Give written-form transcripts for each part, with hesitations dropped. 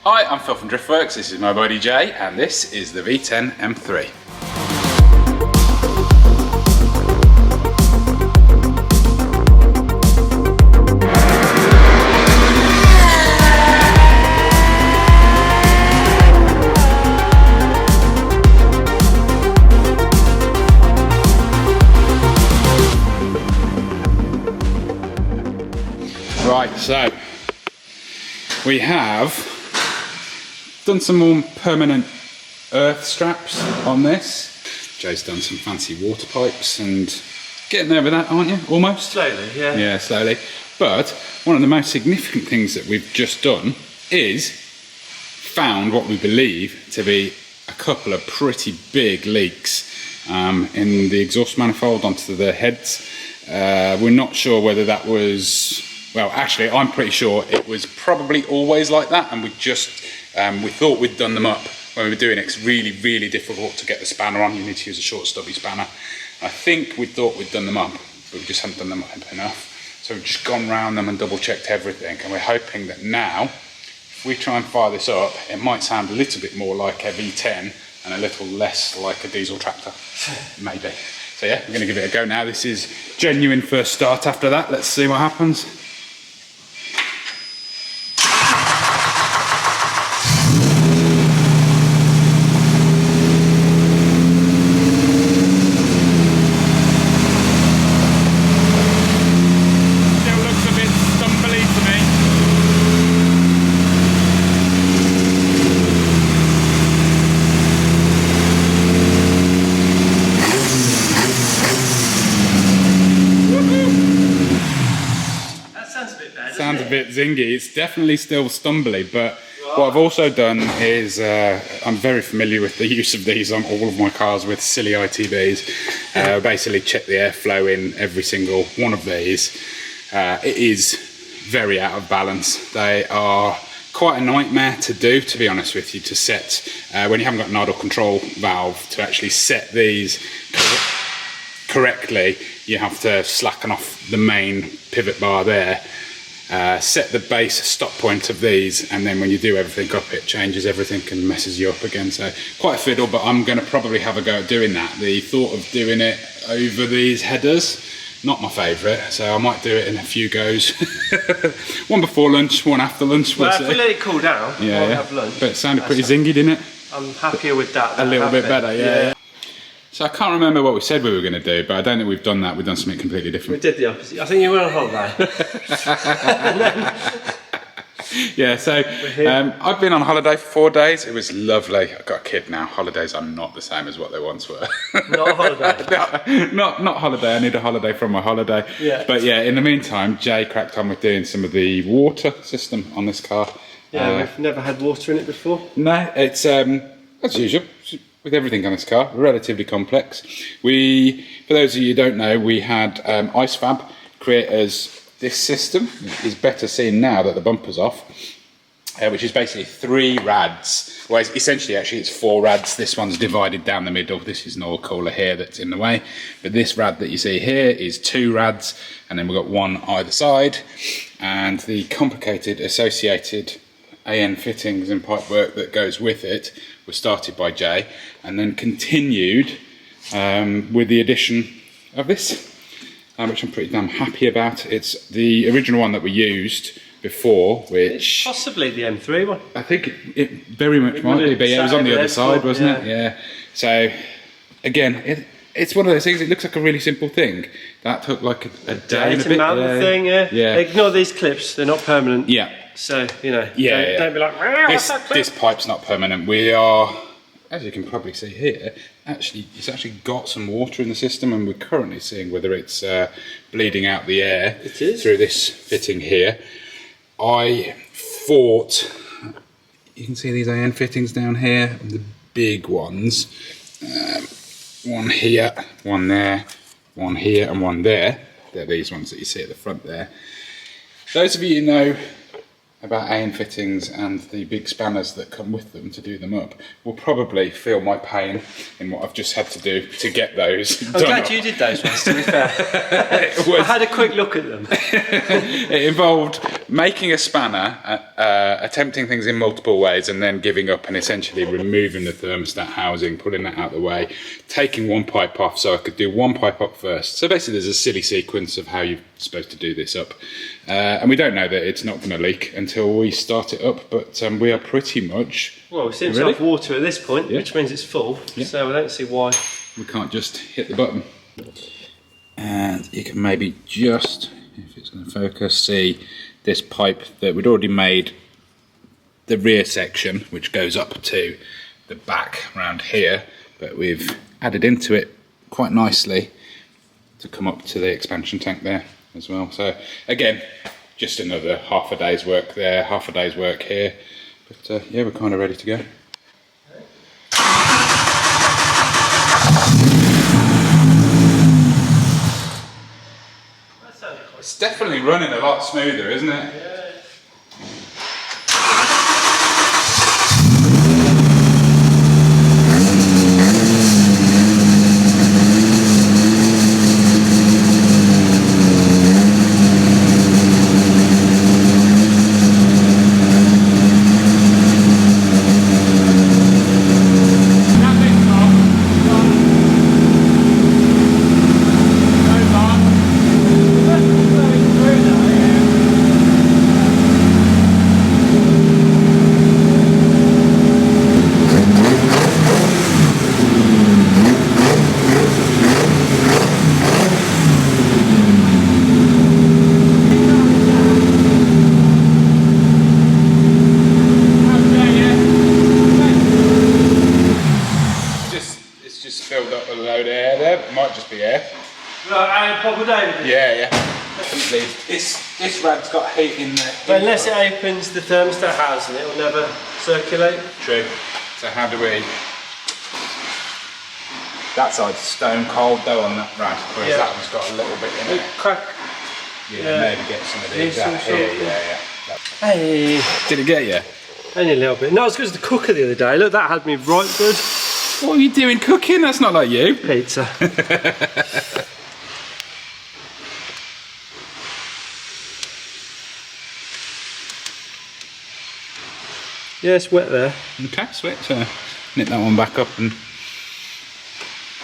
Hi, I'm Phil from Driftworks, this is my buddy Jay, and this is the V10 M3. Right, so we have done some more permanent earth straps on this. Jay's done some fancy water pipes and getting there with that, aren't you? Almost? Slowly, yeah. Yeah, slowly. But one of the most significant things that we've just done is found what we believe to be a couple of pretty big leaks in the exhaust manifold onto the heads. We're not sure whether that was, well, actually I'm pretty sure it was probably always like that, and we thought we'd done them up when we were doing it. It's really difficult to get the spanner on. You need to use a short stubby spanner. I think we thought we'd done them up, but we just haven't done them up enough. So we've just gone round them and double checked everything, and we're hoping that now, if we try and fire this up, it might sound a little bit more like a V10 and a little less like a diesel tractor, maybe. So yeah, we're gonna give it a go now. This is genuine first start after that. Let's see what happens. Sounds a bit zingy. It's definitely still stumbly, but what I've also done is I'm very familiar with the use of these on all of my cars with silly ITBs. Basically check the airflow in every single one of these. It is very out of balance. They are quite a nightmare to do, to be honest with you, to set when you haven't got an idle control valve. To actually set these correctly, you have to slacken off the main pivot bar there. Set the base stop point of these, and then when you do everything up, it changes everything and messes you up again. So quite a fiddle, but I'm going to probably have a go at doing that. The thought of doing it over these headers, not my favourite, so I might do it in a few goes. One before lunch, one after lunch. Well, if we let it cool down, yeah, we'll have lunch. But it sounded pretty zingy, didn't it? I'm happier with that. A little bit better, yeah. So I can't remember what we said we were going to do, but I don't think we've done that. We've done something completely different. We did the opposite. I think you went on holiday. Yeah, so I've been on holiday for 4 days. It was lovely. I've got a kid now. Holidays are not the same as what they once were. Not a holiday. not holiday. I need a holiday from my holiday. Yeah. But yeah, in the meantime, Jay cracked on with doing some of the water system on this car. Yeah, we've never had water in it before. No, it's as usual. With everything on this car, relatively complex. For those of you who don't know, we had IceFab create us this system. It's better seen now that the bumper's off, which is basically 3 rads. Well, essentially, actually, it's 4 rads. This one's divided down the middle. This is an oil cooler here that's in the way. But this rad that you see here is 2 rads, and then we've got one either side. And the complicated associated AN fittings and pipework that goes with it was started by Jay, and then continued with the addition of this, which I'm pretty damn happy about. It's the original one that we used before, which... It's possibly the M3 one. I think it very much might be, but yeah, it was on the other side, wasn't it? Yeah. So, again, it's one of those things, it looks like a really simple thing. That took like a day and a bit. Thing, yeah. Ignore these clips, they're not permanent. Yeah. So, you know, yeah, don't be like, this pipe's not permanent. We are, as you can probably see here, it's actually got some water in the system, and we're currently seeing whether it's bleeding out the air through this fitting here. I thought, you can see these AN fittings down here, the big ones. One here, one there, one here, and one there. They're these ones that you see at the front there. Those of you who know about AN fittings and the big spanners that come with them to do them up will probably feel my pain in what I've just had to do to get those I'm glad you did those ones, to be fair. I had a quick look at them. It involved making a spanner, attempting things in multiple ways, and then giving up and essentially removing the thermostat housing, pulling that out of the way, taking one pipe off so I could do one pipe up first. So basically there's a silly sequence of how you're supposed to do this up. And we don't know that it's not going to leak until we start it up, but we are pretty much... Well, it seems to have water at this point, which means it's full, so I don't see why. We can't just hit the button. And you can maybe just, if it's going to focus, see this pipe that we'd already made, the rear section, which goes up to the back around here, but we've added into it quite nicely to come up to the expansion tank there as well. So again, just another half a day's work there, half a day's work here, but yeah, we're kind of ready to go. It's definitely running a lot smoother, isn't it? Yeah. Yeah. Definitely. This rad's got heat in there. But unless it opens the thermostat housing, it will never circulate. True. So how do we... That side's stone cold though on that rad, whereas that one's got a little bit in it. Crack. Yeah, maybe get some of these out here. Yeah. Hey. Did it get you? Only a little bit. Not as good as the cooker the other day. Look, that had me right good. What are you doing cooking? That's not like you. Pizza. Yeah, it's wet there. Okay, sweet. So knit that one back up and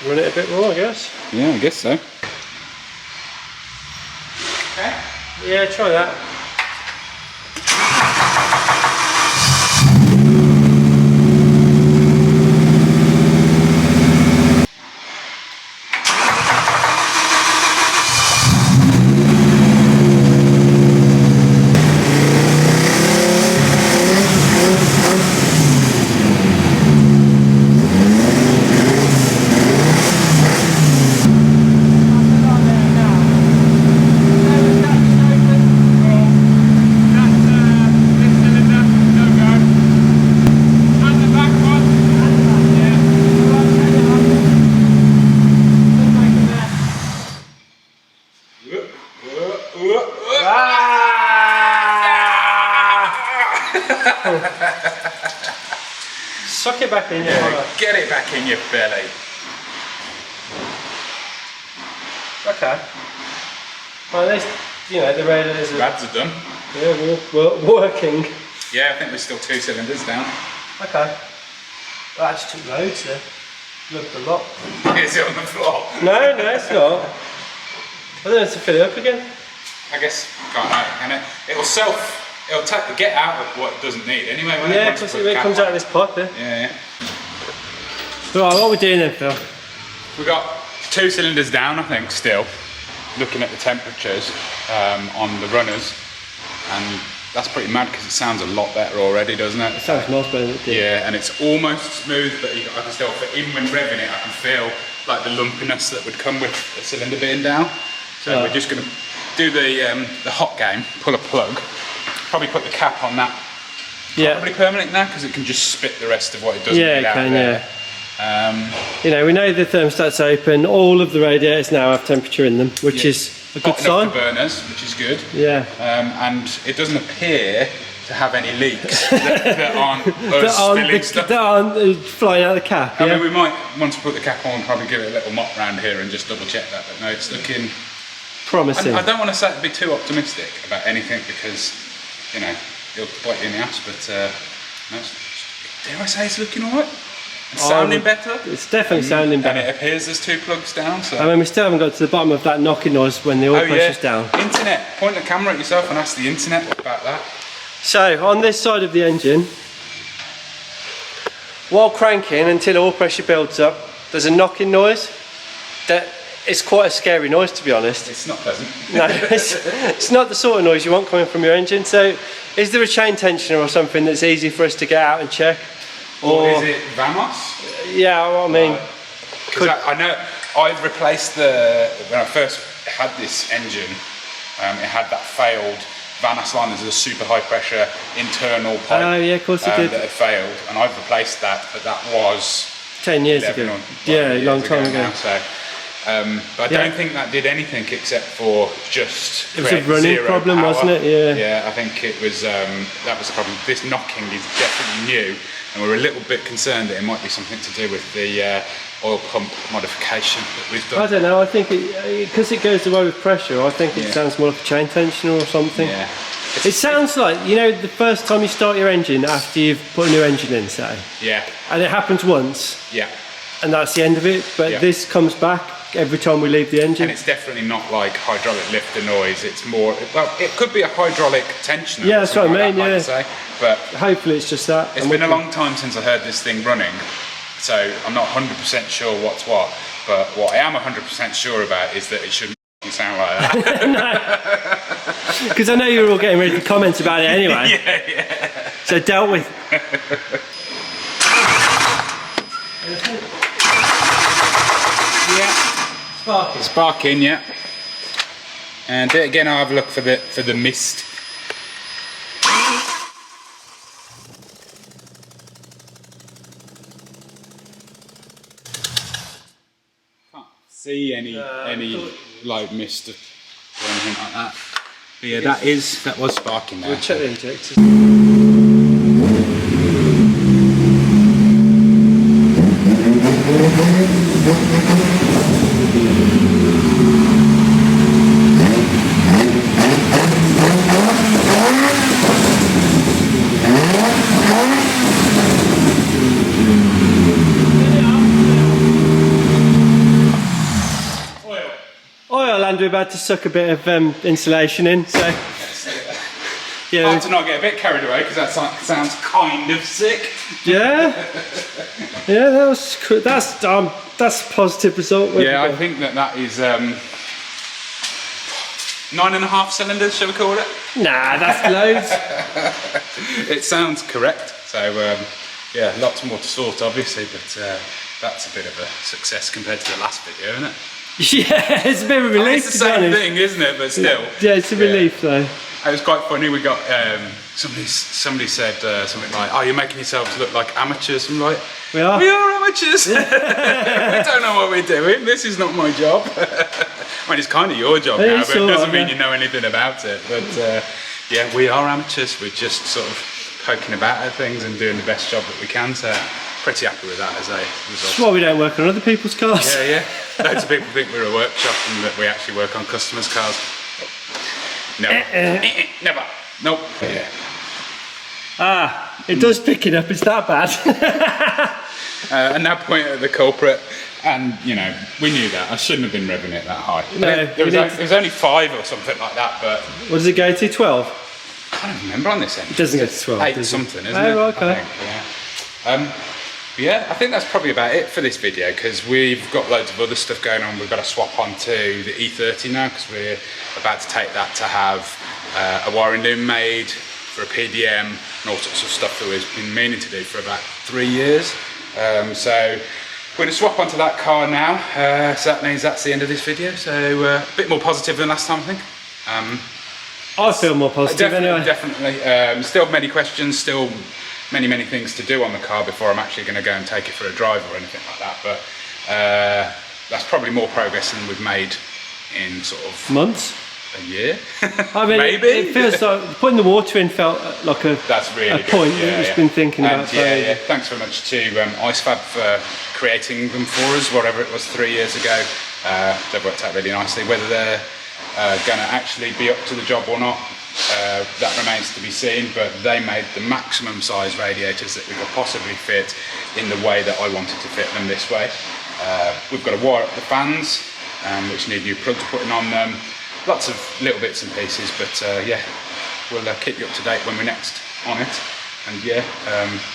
run it a bit more, I guess. Yeah, I guess so. Okay. Yeah, try that. Suck it back in your belly. Get it back in your belly. Okay. Well, at least, you know, the radiators are... Rads are done. Yeah, we're working. Yeah, I think we're still 2 cylinders down. Okay. That actually took loads there. Looked a lot. Is it on the floor? No, it's not. I think it's to fill it up again. I guess, can't know, can it? It'll get out of what it doesn't need anyway, won't it? Yeah, because it comes out of this pipe there. Yeah. Right, what are we doing then, Phil? We've got 2 cylinders down, I think, still. Looking at the temperatures on the runners. And that's pretty mad because it sounds a lot better already, doesn't it? It sounds much better than it did. Yeah, and it's almost smooth, but I can still, even when revving it, I can feel like the lumpiness that would come with the cylinder being down. So we're just going to do the hot game, pull a plug, probably put the cap on that. Yeah. Probably permanent now because it can just spit the rest of what it doesn't Yeah, get it out can, there. You know, we know the thermostat's open. All of the radiators now have temperature in them, which is a good Hot enough sign. for burners, which is good. Yeah. And it doesn't appear to have any leaks that aren't us spilling stuff. That aren't flying out of the cap. I mean, we might, once we put the cap on, probably give it a little mop round here and just double check that. But no, it's looking promising. I don't want to be too optimistic about anything because, you know, it'll bite you in the ass. But no, dare I say it's looking alright? It's sounding better. It's definitely sounding better. And it appears there's 2 plugs down. So. I mean, we still haven't got to the bottom of that knocking noise when the oil pressure's down. Internet. Point the camera at yourself and ask the internet about that. So, on this side of the engine, while cranking until oil pressure builds up, there's a knocking noise. That it's quite a scary noise, to be honest. It's not pleasant. No, it's not the sort of noise you want coming from your engine. So, is there a chain tensioner or something that's easy for us to get out and check? Or is it Vamos? Yeah, well, I mean... Because I know I've replaced when I first had this engine, it had that failed Vanos line. There's a super high pressure internal pipe. Oh yeah, of course it did. That had failed, and I've replaced that, but that was 10 years ago. Yeah, a long time ago. Now, so, but I don't think that did anything except for just it was a running problem, power. Wasn't it? Yeah. Yeah, I think it was. That was the problem. This knocking is definitely new, and we're a little bit concerned that it might be something to do with the oil pump modification that we've done. I don't know. I think because it goes away with pressure. I think it sounds more like a chain tensioner or something. Yeah. It sounds like, you know, the first time you start your engine after you've put a new engine in, say. Yeah. And it happens once. Yeah. And that's the end of it. But this comes back every time we leave the engine. And it's definitely not like hydraulic lifter noise. It's more, well, it could be a hydraulic tensioner. Yeah, that's what I mean. Like say, but hopefully it's just that. It's been a long time since I heard this thing running, so I'm not 100% sure what's what. But what I am 100% sure about is that it shouldn't sound like that. Because I know you were all getting ready to comment about it anyway. Yeah. So dealt with. Yeah. Sparking, yeah. And do it again. I'll have a look for the mist. Can't see any like mist or anything like that. But yeah, that was sparking there. We'll check the injectors. And we're about to suck a bit of insulation in, so yeah. Hard to not get a bit carried away because that sounds kind of sick. Yeah, yeah, that was cool. That's a positive result. Yeah, I think that is 9.5 cylinders, shall we call it? Nah, that's loads. It sounds correct. So yeah, lots more to sort, obviously, but that's a bit of a success compared to the last video, isn't it? Yeah, it's a bit of a relief. It's the same thing, isn't it? But still. Yeah, it's a relief though. It was quite funny. We got somebody said something like, "Oh, you're making yourselves look like amateurs." I'm like, "We are amateurs. We don't know what we're doing. This is not my job." I mean, it's kind of your job now, but it doesn't mean you know anything about it. But yeah, we are amateurs. We're just sort of poking about at things and doing the best job that we can. So. Pretty happy with that as a result. That's why we don't work on other people's cars. Yeah, yeah. Loads of people think we're a workshop and that we actually work on customers' cars. Never. Never. Nope. Yeah. Ah, it does pick it up. It's that bad. And now point at the culprit. And, you know, we knew that. I shouldn't have been revving it that high. No, it was only 5 or something like that, but... What does it go to, 12? I can't remember on this end. It doesn't go to 12. 8 something, isn't it? Oh, okay. I think, yeah, I think that's probably about it for this video because we've got loads of other stuff going on. We've got to swap onto the E30 now because we're about to take that to have a wiring loom made for a PDM and all sorts of stuff that we've been meaning to do for about 3 years. So we're going to swap onto that car now. So that means that's the end of this video. So a bit more positive than last time, I think. I feel more positive anyway. Definitely. Still many questions, still many things to do on the car before I'm actually going to go and take it for a drive or anything like that, but that's probably more progress than we've made in sort of months, a year. I mean, maybe. it feels like putting the water in felt like a point that you've been thinking about. Yeah. Thanks very much to IceFab for creating them for us, whatever it was 3 years ago. They've worked out really nicely. Whether they're going to actually be up to the job or not, that remains to be seen, but they made the maximum size radiators that we could possibly fit in the way that I wanted to fit them this way. We've got to wire up the fans, which need new plugs putting on them. Lots of little bits and pieces, but yeah, we'll keep you up to date when we're next on it. And yeah,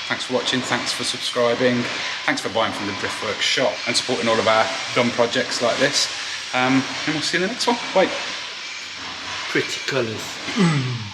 thanks for watching, thanks for subscribing, thanks for buying from the Driftworks shop and supporting all of our dumb projects like this. And we'll see you in the next one. Bye. Pretty colours.